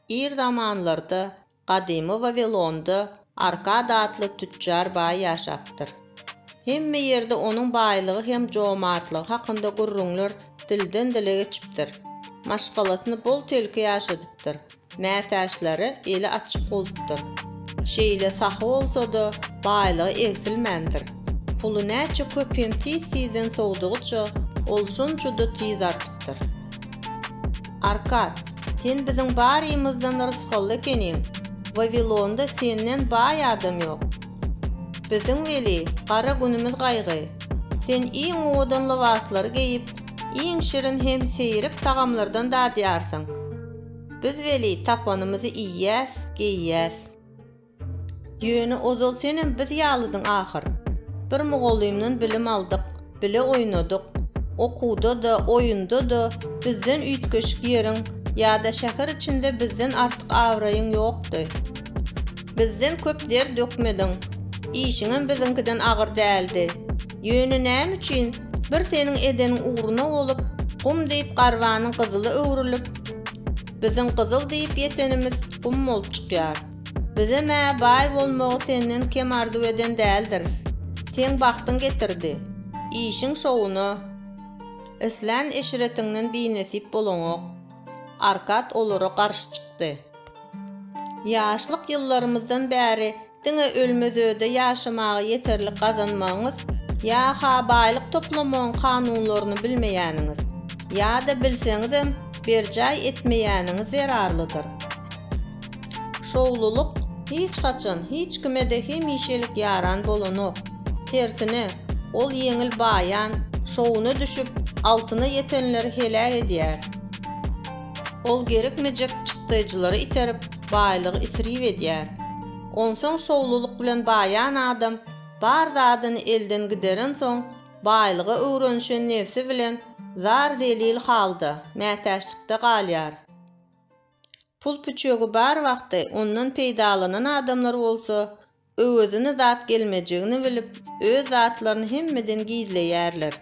Ir zamanlarda Kadimi Vavilonda Arkad adlı tüccar bay yaşaptır. Hemme yerde onun baylığı hem jomartlığı hakkında gurrunlar dilden dile geçiptir. Maşgalatını bol telki yaşadıptır. Mätäşleri eli açık bolupdyr. Şeýle sahy bolsa da baylygy eksilmendir. Pulu näçe köp hem tizden sowdugyça ol şunçuda tiz artypdyr. Arkad, sen bizim barymyzdan rysgaly ekeniň. Vavilonda senden bay adam ýok. Bizim veli, qara günümüz gaýgy. Sen iň odan libaslary giyip, iň şirin hem seýrik tagamlardan dadýarsyň. Biz veli tapanymyzy iýýäs, giýýäs. Ýöne ozal senem biz ýalydyň ahir. Bir mugallymdan bilim aldyk, bile oýnadyk. Okuwda da, oýunda da bizden üýtgeşik ýeriň ýa-da şäher içinde bizden artyk awraýyň ýokdy. Bizden köp der dökmediň. İşiňem bizinkiden agyr däldi. Ýöne näme üçin? Bir seniň edeniň ugruny bolup, gum diýip garwanyň gyzyly öwrülip, bizim gyzyl diýip ýetenimiz gum bolup çykýar. Bize mä bay bolmagy senden kem ardy eden däldir. Sen bagtyň getirdi. İşiň şowuny islen eşiretiňden binesip bolaňok. Arkad olary garşy çykdy. Ýaşlyk ýyllarymyzdan bäri diňe ölmez öde ýaşamagy ýeterli gazanmaňyz ýa-ha baýlyk toplamagyň kanunlaryny bilmeýäniňiz ýa-da bilseňizem berjaý etmeýäniňiz zerarlydyr. Şowluluk hiç kaçan, hiç kime de hemişelik yaran bolanok. Tersine, ol yeňil bayan, şowuna düşüp, altyna ýetenleri helak edýär. Ol gerekmejek çykdyjylary iterip, baýlygy isrif edýär. Onsoň şowluluk bilen bayan adam, bar zadyny elden gideren soň, baýlygy öwrenişen nefsi bilen zar delil halda, mätäşlikde galýar. Pul püçögi bar wagty ondan peýdalanan adamlar bolsa, özüne zat gelmejegini bilip, öz zatlaryny hemmeden gizleýärler.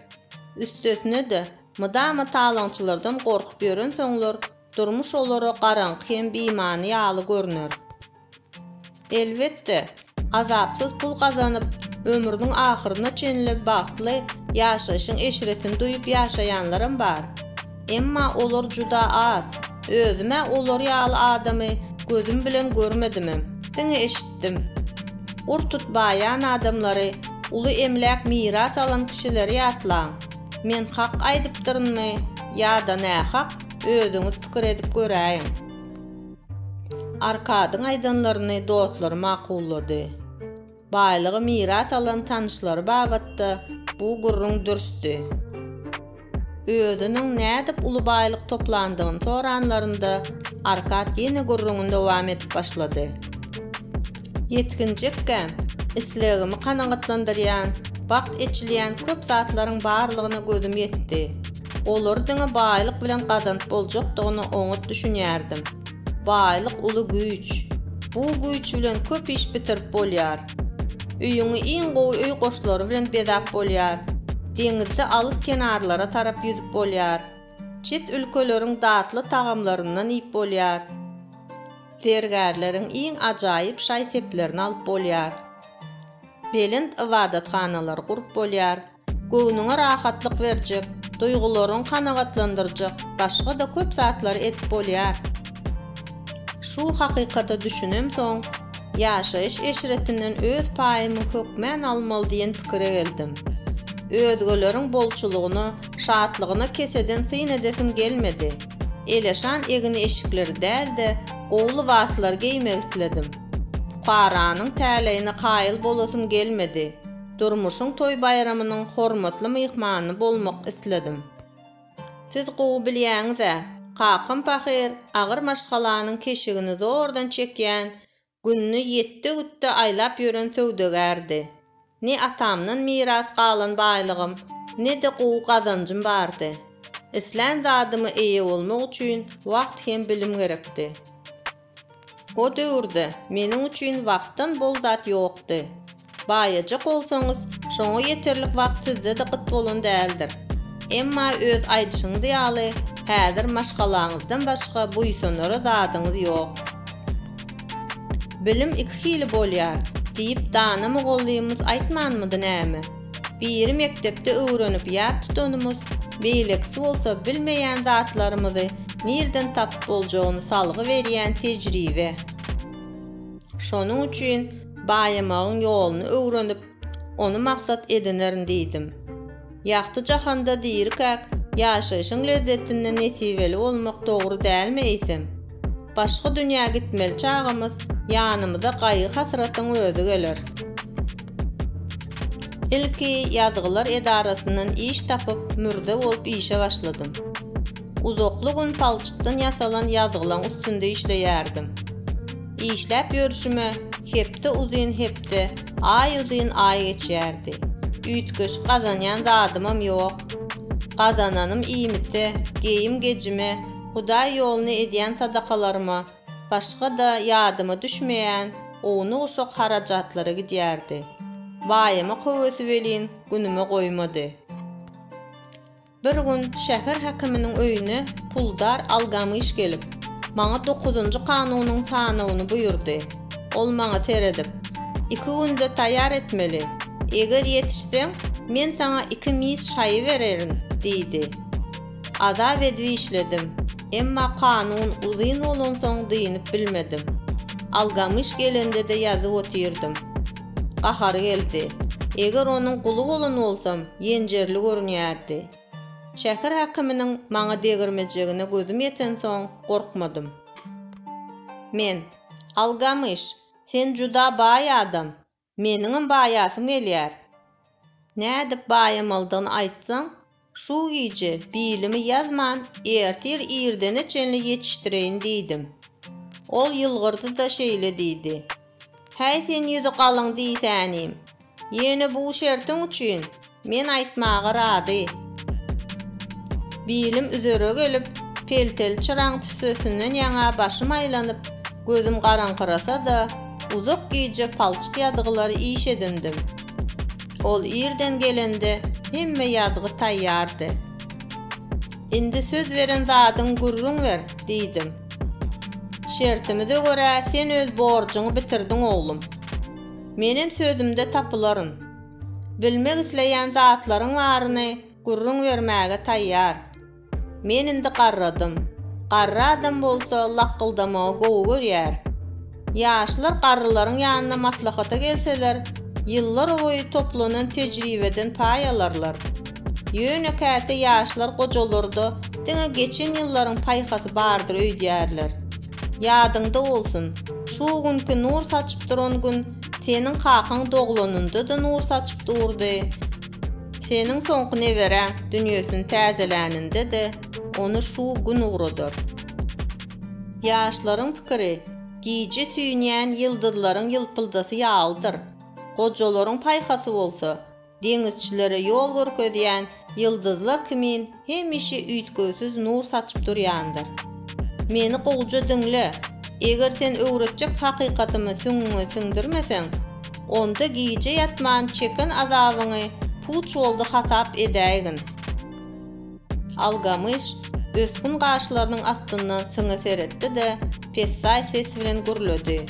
Üstesine de, mydama talançylardan gorkup ýören soňlar, durmuş olary garanky hem beýmany ýaly görünür. Elbetde, azapsız pul kazanıp, ömrüniň ahyryna çenilip bagtly ýaşaşyň eşiretini duýup ýaşaýanlarym bar. Emma olar juda az. Özüme olar ýaly adamy gözüm bilen görmedimem. Diňe eşitdim. Urtut bayan adamlary, uly emlak miras alan kişileri ýatlaň. Men hak aýdypdyrynmy ýa-da nähak özüňiz pikir edip göräýin. Arkadyň aýdanlaryny dostlary makullady. Baýlygy miras alan tanışlary babatda bu gurrun dürstdi. Özüniň nädip uly baýlyk toplandygyny soranlarynda Arkad ýene gurrunyny dowam edip başlady. Yetkinjekkem, islegimi kanagatlandyrýan, wagt eçilýän köp zatlaryň barlygyna gözüm ýetdi. Olar diňe baýlyk bilen gazanp boljakdygyny oňat düşünýärdim. Baýlyk uly güýç. Bu güýç bilen köp iş bitirip bolýar. Üýüňi iň gowy öý goşlary bilen bedap bolýar. Deňizde alys kenarlara tarap ýüzüp bolýar. Çet ülkeleriň datly tagamlaryndan iýip bolýar. Zergärleriň iň ajaýyp şaýseplerini alyp bolýar. Belend ibadatxanalar gurup bolýar. Göwnüňe rahatlyk berjek, duýgularyň kanagatlandyrjak, başga da köp zatlary edip bolýar. Şu hakykata düşünem soň, ýaşaýyş eşiretinden öz paýymy hökmän almaly diýen pikire geldim. Özgeleriň bolçulugyny, şatlygyny keseden syn edesim gelmedi. Eleşan egini eşikleri däldi, gowly waslar giýmek isledim. Qaranyň täleýine qaýyl bolasym gelmedi. Durmuşyň toý bayramynyň hormatly myhmany bolmak isledim. Siz gowy bilýäňiz-ä, Kakam pahyr agyr maşgalanyň keşigini zordan çekýän, günni 7 gütte aýlap ýören söwdegärdi. Ne atamdan miras galan baýlygym, ne de gowy gazanjym bardy. Islan zadymy eýe bolmak üçin wagt hem bilim gerekdi. O döwürde meniň üçin wagtdan bol zat ýokdy. Baýajak bolsaňyz, şoňa ýeterlik wagt sizde de gyt bolan däldir. Emma öz aýdyşyňyz ýaly häzir maşgalaňyzdan başga buýsanara zadyňyz ýok. Bilim iki hili bolýar diýip dana mogollymyz aýtmanmydy näme? Biri mektepde öwrenip ýat tutanymyz, beýleksi bolsa bilmeýän zatlarymyzy nerden tapyp boljagyny salgy berýän tejribe. Şonuň üçin baýamagyň ýoluny öwrenip, onu maksat edinerin diýdim. Ýagty jahanda diýirkäk, ýaşaýyşyň lezzetinde netibeli bolmak dogry dälmi eýsem? Başga dünýä gitmeli çağymyz ýanymyza gaýy hasratyň özü geler. Ilki ýazgylar edarasyndan iş tapyp mürde bolup işe başladym. Uzakly gün palçykdan ýasalan ýazgylaryň üstünde işleýärdim. İşläp ýörüşime hepde uzyn hepde, ay uzyn ay geçýärdi. Üýtgeç gazanýan zadymam ýok. Gazananym iýmite, geyim gejime, Hudaý ýoluna edýän sadakalaryma, başga da ýadyma düşmeýän ony uşak harajatlary gidýärdi. Baýama köwesi welin günüme goýmady. Bir gün şäher hakymynyň öýüne puldar Algamyş gelip, maňa 9-njy kanunyň sanawyny buýurdy. Ol maňa teredip, 2 günde taýýar etmeli. Eger ýetişseň, men saňa 2 mis şaý bererin, diýdi. Azap edip işledim. Emma kanun uzyn bolan soň diýinip bilmedim. Algamyş gelende de ýazyp otyrdım. Gahar geldi. Eger onuň guly bolan bolsam, ýenjerli görünýärdi. Şäher hakymynyň maňa degirmejegine gözüm ýeten soň gorkmadym. Men, Algamyş, sen juda baý adam. Meniňim baýasym gelýär. Nädip baýamalydygyny aýtsaň, şu giýje bilimi ýazman, ertir irdene çenli ýetişdireýin diýdim. Ol ýylgyrdy da şeýle diýdi. Häý sen ýüzi galyň diýsänim. Ýene bu şertiň üçin men aýtmaga razy. Bilim üzere gelip, peltel çıraň tüsesinden ýaňa başym aýlanyp, gözüm garaňkyrasa da, uzak giýje palçyk ýazgylary iş edindim. Ol irden gelende hemme ýazgy taýýardy. Indi söz beren zadyň gurrun ber, diýdim. Şertimize görä sen öz borjuňy bitirdiň oglum. Menem sözümde tapylaryn. Bilmek isleýän zatlaryň baryny gurrun bermäge taýýar. Men indi garradym. Garra adam bolsa lakyldamagy gowy görýär. Ýaşlar garrylaryň ýanyna maslahata gelseler, ýyllar boýy toplanan tejribeden paý alarlar. Ýöne käte ýaşlar gojalarda diňe geçen ýyllaryň paýhasy bardyr öýdýärler. Ýadyňda bolsun, şu günki nur saçyp duran gün seniň kakyň doglanynda da nur saçyp durdy. Seniň soňky nebere dünýäsini täzeläninde de onu şu gün ugradyr. Ýaşlaryň pikiri giýje süýnýän ýyldızlaryň ýylpyldasy ýalydyr. Gojalaryň paýhasy bolsa, deňizçilere ýol görkezýän ýyldızlar kimin hemişe üýtgösiz nur saçyp durýandyr. Meni gowja diňle, eger sen öwretjek hakykatymy süňňe süňdirmeseň, onda giýje ýatman çeken azabyňy puç boldy hasap edäýin. Algamyş öskün gaşlarynyň astyndan syňa seretdi de pessaý ses bilen gürledi.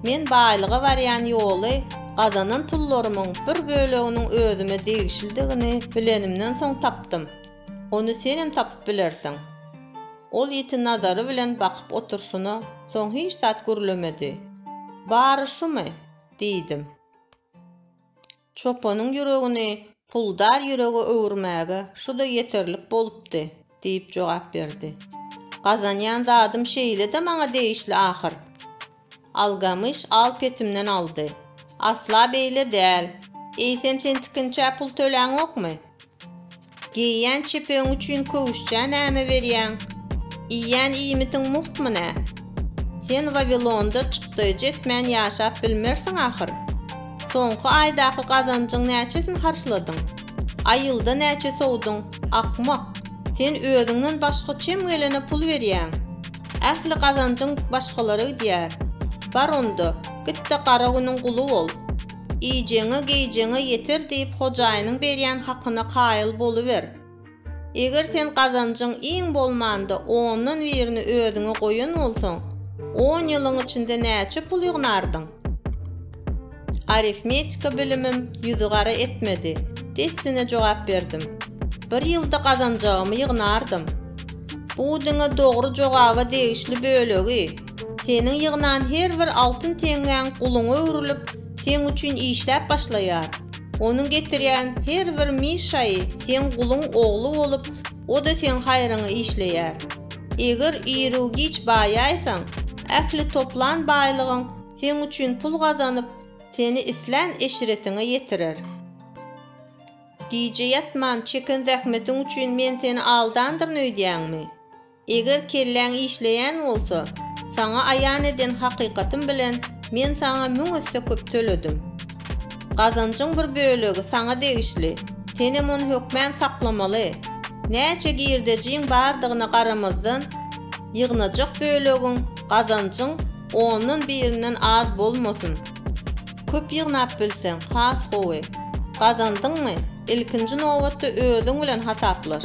Men baýlyga barýan ýoly gazanan pullarymyň bir böleginiň özüme degişildigini bilenimden soň tapdym. Onu senem tapyp bilersiň. Ol ýeti nazary bilen bakyp oturşuny soň hiç zat gürlemedi. Bary şumy? Diýdim. Çopanyň ýüregini puldar ýüregi öwürmäge şu da ýeterlik bolupdy, diýip jogap berdi. Gazanýan zadym şeýle de maňa değişli ahir. Algamyş al petimden aldy. Asla beýle däl. Eýsem sen tikinçä pul töläň okmy? Giýýän çepeň üçin köwüşçä näme berýän? Iýýän iýmitiň muhtmyna? Sen Vavilonda çykdyjy etmän ýaşap bilmersiň ahir. Soňky aýdaky gazanjyň näçesini harçladyň? Aýylda näçe sowdyň? Akmak. Sen özüňden başga çem gelene pul berýän. Ähli gazanjyň başgalara gidýär. Bar onda, gitde gara günüň guly bol. Iýjeňe geýjeňe ýeter diýip hojaýynyň berýän hakyna qaýyl boluber. Eger sen kazancın iň bolmanda onun birini ödüňe goýan bolsaň, 10 ýylyň içinde näçe pul ýygnardyň? Arifmetika bilimim ýüzgara etmedi. Destine jogap berdim. 1 ýylda kazanjagymy ýygnardım. Bu diňe dogry jogaba degişli bölegi. Senin ýygnan her bir altyn teňgen guluňa öwrülip, sen üçin işläp başlaýar. Onun getirýän her bir mişaý sen guluň ogly bolup, o da sen haýryňy işleýär. Eger ýerugiç baýaýsaň, ähli toplan baýlygyň sen üçin pul gazanyp, seni islen eşiretiňe ýetirer. Diýje ýatman çekin zähmetiň üçin men seni aldandyr öýdýäňmi? Eger kelläň işleýän bolsa, sana aýan eden hakykatym bilen men sana müňüsse köp töledim. Kazançyň bir bölegi sana degişli. Seni mon hökmän saklamaly. Näçe girdejiň bardygyna garamazdan ýygnajak bölegiň kazançyň onun birinden az bolmasyn. Köp ýygnap bilseň, has gowy. Kazandyňmy? Ilkinji nowatda ödüň bilen hasaplaş.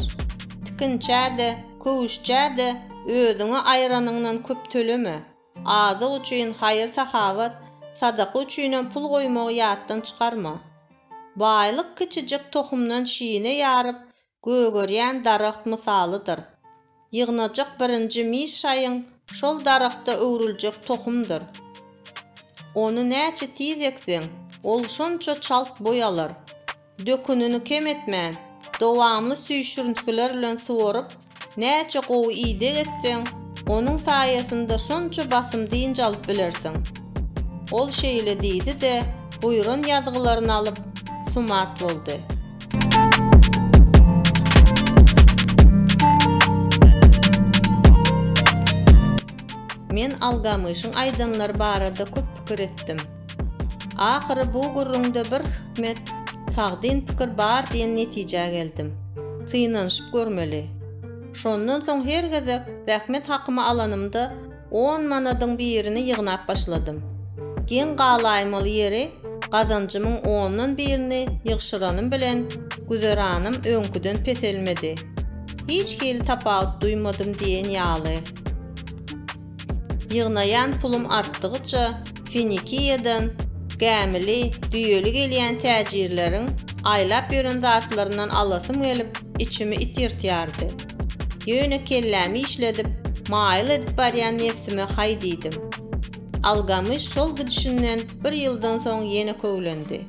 Tikinçäde, köwüşçäde ödüňe aýranyňdan köp töleme. Azyk üçin haýyr sahabat, sadaka üçin pul goýmagy ýatdan çykarma. Baýlyk kiçijik tohumdan şiýine ýaryp gögörýän daraxt misalydyr. Ýygnajak birinji mişaýyň şol daraqta öwrüljek tohumdyr. Onu näçe tiz ekseň, ol şonça çalp boýalar. Dökününü kem etmän, dowamly süýşürntüler bilen suwaryp, näçe gowy ide etseň, onuň saýasynda şonça basymdy alyp bilersiň. Ol şeýle diýdi de, buýran ýazgylaryny alyp sumat boldy. Men Algamyşyň aýdanlary barada köp pikir etdim. Ahyry bu gurrunda bir hikmet, sagdyn pikir bar diýen netije geldim. Synanyşyp görmeli. Şondan soň her gezek zähmet hakymy alanymda 10 manadyň birini ýygnap başladym. Gen galaýmaly ýeri kazanjymyň 10-nyň birini ýygşyranym bilen güzeranym öňküden peselmedi. Hiç hili tapawut duýmadym diýen ýaly. Ýygnaýan pulum artdygyça Finikiýadan gämili, düýeli gelýän täjirleriň aýlap ýören zatlarynyň alasym gelip içimi itirtýärdi. Ýöne kellämi işledip, maýl edip barýan nefsime haý diýdim. Algamyş şol güdüşinden 1 ýyldan soň ýene köwlendi.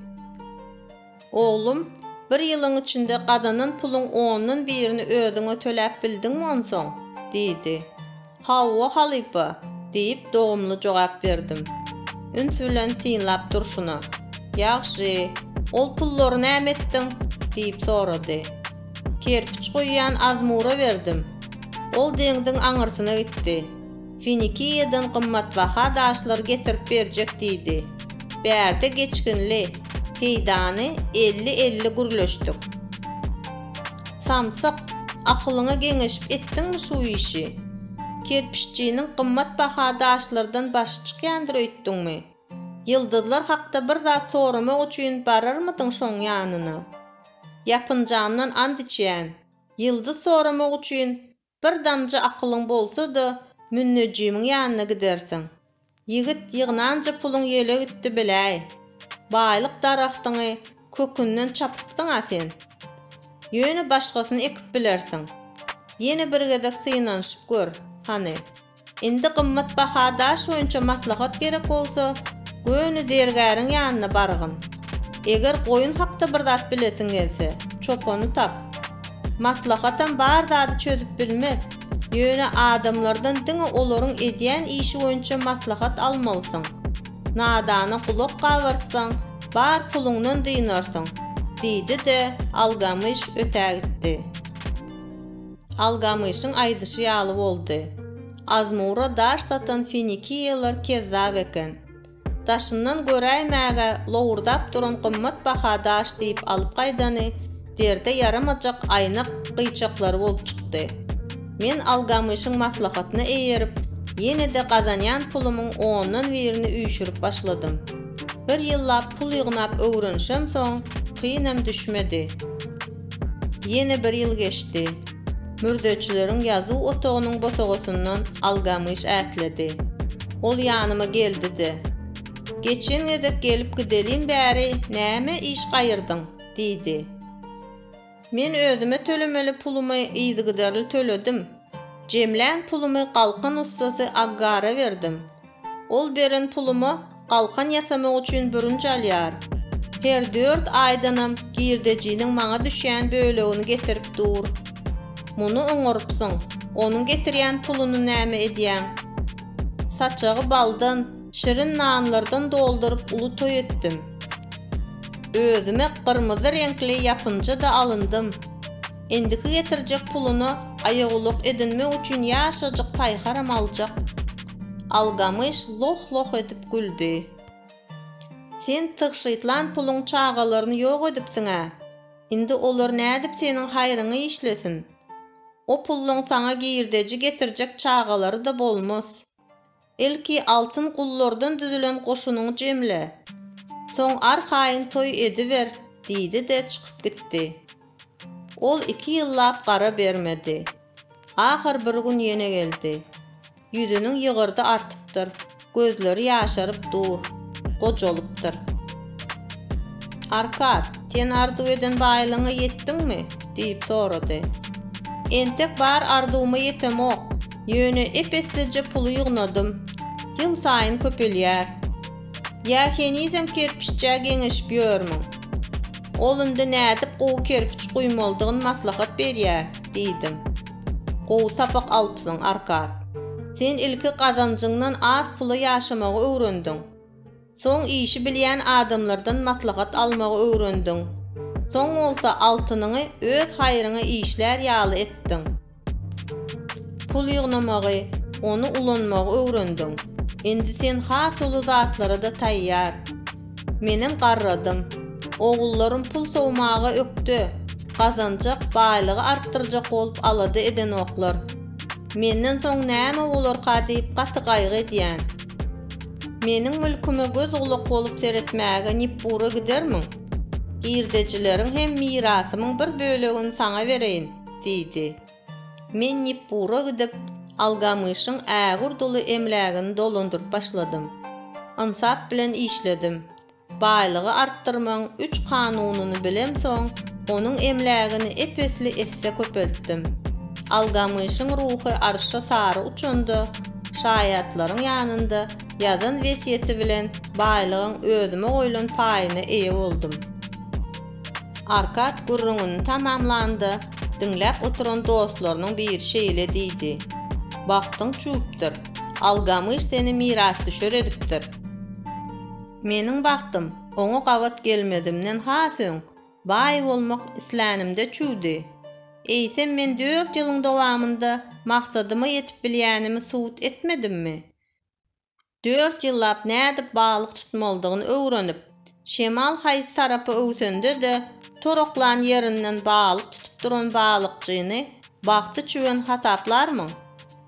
Oglum, 1 ýylyň içinde gazanan puluň 10-nyň birini ödüňe töläp bildiňmi onsoň? diýdi. Hawwa halypa diýip dogumly jogap berdim. Üns bilen synlap durşuny. Ýaxşy, ol pullary näme etdiň? diýip sorady. Kerpiç goýýan azmura berdim. Ol deňdiň aňyrsyna gitdi. Finikiýadan gymmatbaha daşlar getirip berjek diýdi. Bärde geçkinli, peýdany 50-50 gürleşdik. Samsak, akylyňa geňeşip etdiňmi şu işi? Kerpiççiniň gymmatbaha daşlardan baş çykýandyr öýtdiňmi? Ýyldızlar hakda bir zat soramak üçin bararmydyň şoň ýanyna? Ýapynjandan and içýän, ýyldız soramak üçin bir damja akylyň bolsa-da, münnejimiň ýanyna gidersiň. Ýigit ýygnança puluň ýele gitdi biläý. Baýlyk daraqtyňy kökünden çapypdyň sen. Ýöne başgasyny ekip bilersiň. Ýene bir gezek synanyşyp gör. Hany, indi gymmatbaha daş boýunça maslahat gerek bolsa, göni dergäriň ýanyna bargyn. Eger goýun hakda bir zat bilesiň gelse, çopony tap. Maslahatan bar zady çözüp bilmez. Ýöne adamlardan diňe olaryň edýän işi boýunça maslahat almalysyň. Nadana kulak gawartsaň, bar puluňdan dyňarsyň, diýdi de Algamyş ötä gitdi. Algamyşyň aýdyşy ýaly boldy. Azmura daş satan Finikiýalar kezzap eken. Daşyndan göräýmäge lowurdap duran gymmatbaha daş diýip alyp gaýdany derde yaramajak aýnak gıýçaklary bolup çykdy. Men Algamyşyň maslahatyna eýerip, ýene-de gazanýan pulumyň 10-nyň birini üýşürip başladym. 1 ýyllap pul ýygnap öwrenşem soň kynam düşmedi. Ýene 1 ýyl geçdi. Mürdöçüleriň ýazy otagynyň botagasyndan Algamış ätledi. Ol ýanyma geldi-de. "Geçen edek gelip gidelim bäri, näme iş gaýyrdyň?" diýdi. "Men özüme tölemeli pulumy ýygydarly töledim. Jemlän pulumy galkan ustasy Aggara berdim. Ol beren pulumy galkan ýasamak üçin bürünç alýar. Her 4 aýdanam girdejiniň maňa düşýän bölegini getirip dur. Muny oňurupsyň. Onuň getirýän puluny näme edýäň? Saçagy baldan, şirin nanlardan doldurup uly toý etdim. Özüme qırmızı renkli yapınca da alındım. Endiki getirjek puluny aýaguluk edinmek üçin ýaşajyk taýharam aljak." Algamış loh edip güldü. "Sen tygşytlan puluň çağalaryny ýok edipsiň-a. Indi olar nädip seniň haýryňy işlesin? O pullaň saňa girdeji getirjek çağalary da bolmaz. Elki altyn gullardan düzülen goşunyňy jemle. Soň arkaýyn toý ediber" diýdi de çykyp gitdi. Ol 2 ýyllap gara bermedi. Ahir bir gün ýene geldi. Ýüzüniň ýygyrdy artypdyr, gözleri ýaşaryp dur, gojalypdyr. "Arkad, sen arzu eden baýlyňa ýetdiňmi?" diýip sorady. "Entek bar arzuwma ýetemok. Ýöne epesleje pul ýygnadym. Ýyl saýyn köpelýär. Ya henizem kerpiççä geňeşip ýörmüň. Olunda nädip gowy kerpiç guýmaldygyny maslahat berýär" diýdim. "Gowy sapak alypsyň Arkad. Sen ilki gazanjyňdan az pula ýaşamagy öwrendiň. Soň işi bilýän adamlardan maslahat almagy öwrendiň. Soň bolsa altynyňy öz haýryňa işler ýaly etdiň. Pul ýygnamagy, onu ulanmagy öwrendiň. Endi sen has uly zatlara da taýýar. Menem garradym. Ogullarym pul sowmaga ökdi. Gazanjak, baýlygy artdyrjak bolup alady eden oklar. Menden soň näme bolar diýip gaty gaýgy edýän. Meniň mülküme göz gulak bolup seretmäge nipura gidermiň? Girdejileriň hem mirasymyň bir bölegini saňa bereýin" diýdi. Men nipura gidip Algamışyň ägur doly emlägini dolandyryp başladym. Ansap bilen işledim. Baýlygy artdyrmaň 3 kanunyny bilem soň onuň emlägini epesli esse köpeltdim. Algamışyň ruhy arşa sary uçundy. Şaýatlaryň ýanynda ýazan wesiýeti bilen baýlygyň özüme goýulan paýyny eýe boldum. Arkad gurrungyny tamamlandy. Dinläp oturan dostlarynyň bir şeýle diýdi. "Bagtyň çüpdir. Algamış seni miras düşer edipdir." "Meniň bagtym oňa gawat gelmedimden hasyň. Baý bolmak islenimde çüdi. Eýsem men 4 ýylyň dowamynda maksadyma ýetip bilýänimi suwut etmedimmi? 4 ýyllap nädip balyk tutmaldygyny öwrenip, şemal haýsy tarapy öwsende de toroklan ýerinden balyk tutup duran balykçyny bagty çüwen hasaplarmyň?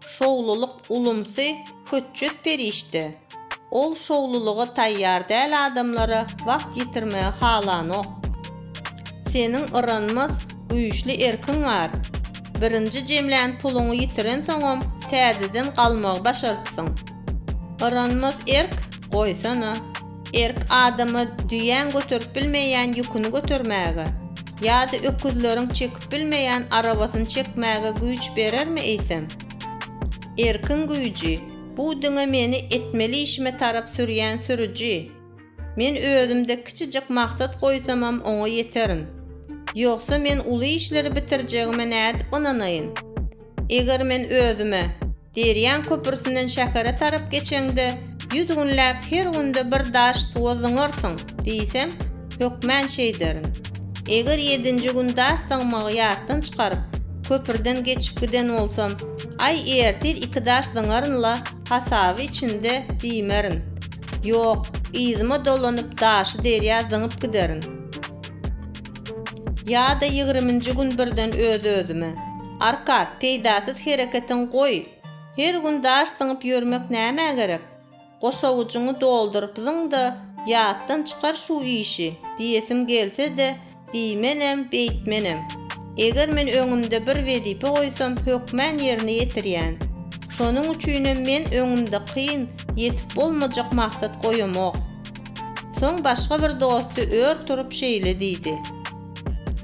Şowluluk ulumsy höççüt perişdi. Ol şowluluga taýýar däl adamlara wagt ýetirmege halanok. Seniň ıranmaz güýçli erkiň bar. Birinji jemlän puluny ýitiren soňam täzeden galmagy başarypsyň. Iranmaz erk goýsana. Erk adamy düýän götürüp bilmeýän ýüküni götürmäge ýa-da öküzleriň çekip bilmeýän arabasyny çekmäge güýç berermi eýsem? Erkin güýji, bu diňe meni etmeli işime tarap sürýän sürüji. Men özümde kiçijik maksat goýsamam oňa ýeterin. Ýoksa men uly işleri bitirjegime nädip ynanaýyn? Eger men özüme derýän köpürsünden şäkere tarap geçeňde 100 günläp her günde bir daş suwa zyňarsyň diýsem, hökmän şeý derin. Eger 7-nji gün daş zyňmagy ýatdan çykaryp köpürden geçip giden bolsam, ay ertir 2 daş zyňarynla hasaby içinde diýmerin. Ýok, izime dolanyp daşy derýä zyňyp giderin. Ýa-da 20-nji gün birden özüme, Arkad, peýdasyz hereketin goý. Her gün daş zyňyp ýörmek näme gerek? Goşawyjyňy doldurypsyň da ýatdan çykar şu işi diýesim gelse de diýmenem, beýtmenem. Eger men öňümde bir wezipe goýsam, hökmän ýerine ýetirýän. Şonuň üçin men öňümde kyn, ýetip bolmajak maksat goýamok. Soň başga bir dosty ör turup şeýle diýdi.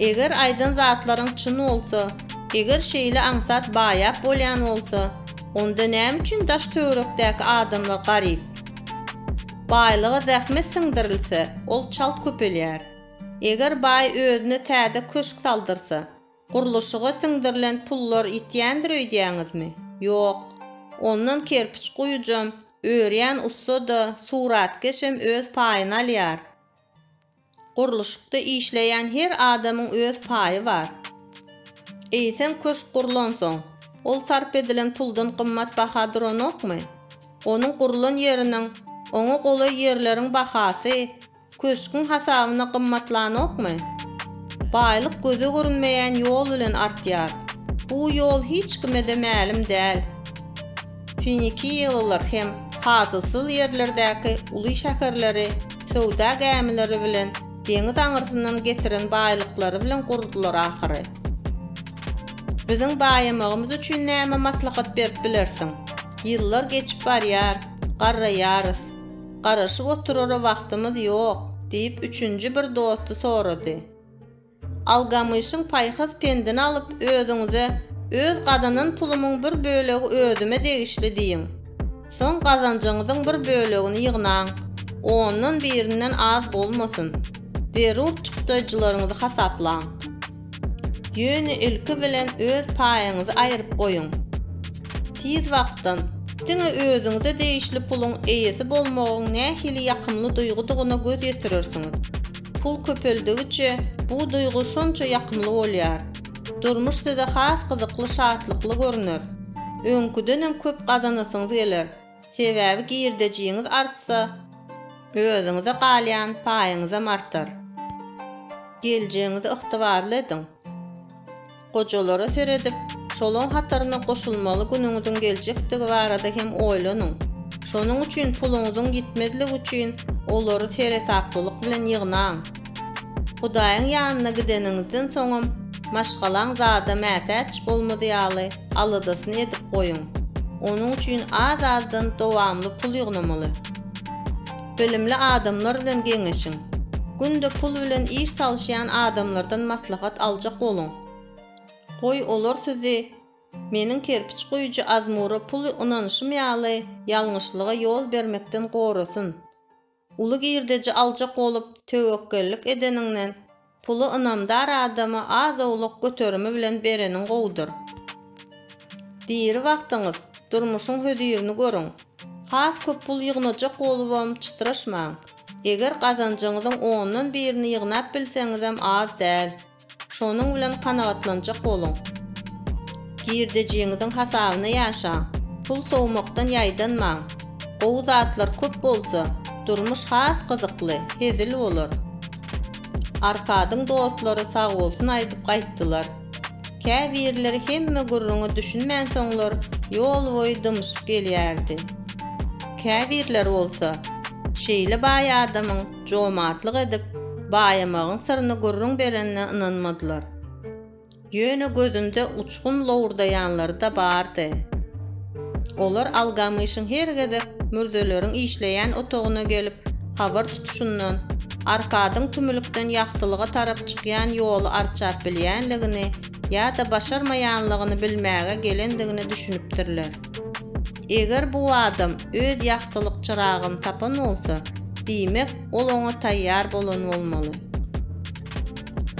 Eger aýdan zatlaryň çyn bolsa, eger şeýle aňsat baýap bolýan bolsa, onda näme üçin daş töwerekdäki adamlar garyp? Baýlyga zähmet siňdirilse, ol çalt köpelýär. Eger baý özüne täze köşk saldyrsa, guruluşyga siňdirilen pullar ýetýändir öýdýäňizmi? Ýok. Ondan kerpiç goýujam, öýrän ussada suratkeşem öz paýyny alýar. Guruluşda işleýän her adamyň öz paýy bar. Eýsen köşk gurulansoň, ol sarp edilen puldan gymmat baha duranokmy? Onuň gurulan ýeriniň, oňa goly ýerleriň bahasy köşkün hasabyna gymmatlanokmy? Baýlyk göze görünmeýän ýol bilen artýar. Bu ýol hiç kime de mälim däl. Finikiýalılar hem hasılsyz ýerlerdäki uly şäherleri, sowda gämileri bilen deňiz aňyrsyndan getiren baýlyklary bilen gurdular ahyry. Biziň baýamagymyz üçin näme maslahat berip bilersiň? Ýyllar geçip barýar, garraýarys. Garaşyp oturara wagtymyz ýok, diýip üçünji bir dosty sorady. Algamyşyň paýhas pendini alyp özüňize öz gadanyň pulumyň bir bölegi özüme degişli diýin. Soň gazanjyňyzyň bir bölegini ýygnaň, ondan birinden az bolmasyn. Derur çykdyjylaryňyzy hasaplaň. Ýöne ilki bilen öz paýyňyzy aýryp goýun. Tiz wagtdan diňe özüňize degişli puluň eýesi bolmagyň nähili ýakymly duýgudygyna göz ýetirirsiňiz. Pul köpeldigiçe bu duýgu şonça ýakymly bolýar. Durmuş size has gyzykly şatlykly görünür. Öňküden köp gazanasyňyz geler. Sebäbi girdejiňiz artsa, özüňize galýan paýyňyza artar. Geljeňizi ygtybarly ediň. Gojalara seredip, şolaň hataryna goşulmaly günüňiziň geljekdigi barada hem oýlanyň. Şonuň üçin puluňyzyň gitmedligi üçin olary teresaplylyk bilen ýygnaň. Hudaýyň ýanyna gideniňizden soňam maşgalaň zada mätäç bolmady ýaly alydasyny edip goýun. Onuň üçin az-azdan dowamly pul ýygnamaly. Bilimli adamlar bilen geňeşiň. Günde pul bilen iş salşýan adamlardan maslahat aljak bolun. Goý olar sizi meniň kerpiç goýuju azmura pul unanyşym ýaly ýalňyşlyga ýol bermekden gorasyn. Uly girdeji aljak bolup tewekkellik edeniňden pulu ynamdar adama az-owluk göterimi bilen bereniň gowdur. Diýeri wagtyňyz durmuşyň hödüýürini görüň. Has köp pul ýygnajak bolubam çytraşmaň. Eger gazanjyňyzyň ondan birini ýygnap bilseňizem az däl. Şonuň bilen kanagatlanjak bolun. Girdejiňiziň hasabyna ýaşaň. Pul sowmakdan ýaýdanmaň. Gowy zatlar köp bolsa, durmuş has gyzykly, hezil bolar. Arkadyň dostlary sag bolsun aýdyp gaýtdylar. Käbirleri hemme gurruňy düşünmän soňlar ýol boýy dymyşyp gelýärdi. Käbirler bolsa, şeýle baý adamyň jomartlyk edip, baýamagyň syryny gurrun berenine ynanmadylar. Ýöne gözünde uçgun lowurdaýanlary da bardy. Olar algamyşyň her gede mürdeleriň işleýän otagyna gelip, habar tutuşundan, arkadyň tümülükden ýagtylyga tarap çykýan ýoly arçap bilýänligini ýa-da başarmaýanlygyny bilmäge gelendigini düşünipdirler. Eger bu adam öz ýagtylyk çyragyny tapan bolsa, diýmek ol oňa taýýar bolan bolmaly.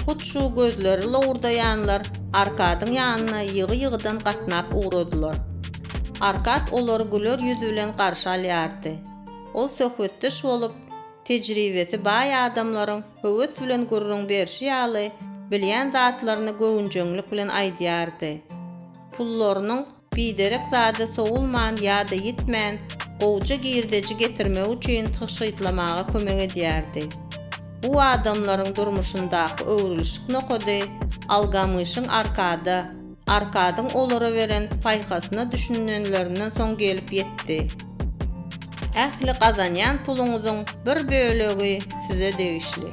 Hut şu gözleri lowurdaýanlar arkadyň ýanyna ýygy-ýygydan gatnap uğradylar. Arkat olary güler ýüzi bilen garşy alýardy. Ol söhbetdeş bolup, tejribesi baý adamlaryň höwes bilen gurrun berşi ýaly bilýän zatlaryny göwnjeňlik bilen aýdýardy. Pullarynyň biderek zady sowulman ýa-da ýitmän gowja girdeji getirmek üçin tyşytlamaga kömek edýärdi. Bu adamlaryň durmuşyndaky öwrülüşik nokady algamyşyň arkadyň olara beren paýhasyna düşünenlerinden soň gelip ýetdi. Ähli gazanýan puluňyzyň bir bölegi size degişli.